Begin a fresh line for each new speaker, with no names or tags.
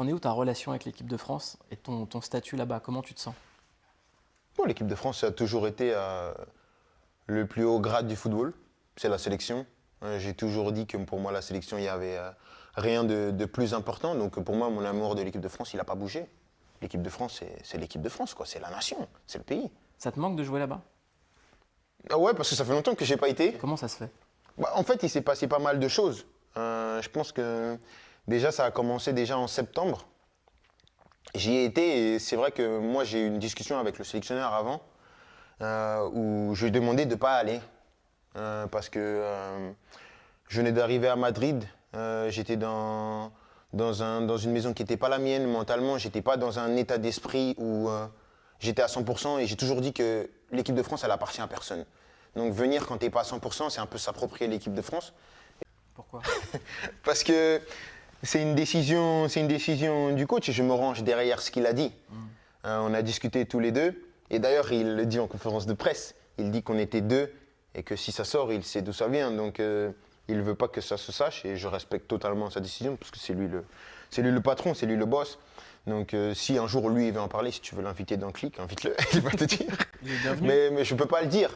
En est où ta relation avec l'équipe de France et ton statut là-bas? Comment tu te sens?
Bon, l'équipe de France a toujours été le plus haut grade du football, c'est la sélection. J'ai toujours dit que pour moi, la sélection, il n'y avait rien de plus important. Donc pour moi, mon amour de l'équipe de France, il n'a pas bougé. L'équipe de France, c'est l'équipe de France, quoi. C'est la nation, c'est le pays.
Ça te manque de jouer là-bas?
Ah ouais, parce que ça fait longtemps que j'ai pas été.
Comment ça se fait?
Bah, en fait, il s'est passé pas mal de choses. Je pense que déjà, ça a commencé déjà en septembre. J'y ai été et c'est vrai que moi, j'ai eu une discussion avec le sélectionneur avant où je lui ai demandé de ne pas aller parce que je venais d'arriver à Madrid. J'étais dans une maison qui n'était pas la mienne. Mentalement, j'étais pas dans un état d'esprit où j'étais à 100% et j'ai toujours dit que l'équipe de France, elle appartient à personne. Donc venir quand tu n'es pas à 100%, c'est un peu s'approprier l'équipe de France.
Pourquoi?
Parce que c'est une décision du coach et je me range derrière ce qu'il a dit. On a discuté tous les deux et d'ailleurs il le dit en conférence de presse. Il dit qu'on était deux et que si ça sort, il sait d'où ça vient. Donc il ne veut pas que ça se sache et je respecte totalement sa décision parce que c'est lui le patron, c'est lui le boss. Donc si un jour lui il veut en parler, si tu veux l'inviter dans Click, invite-le, il va te dire.
Il est bienvenu.
Mais je ne peux pas le dire.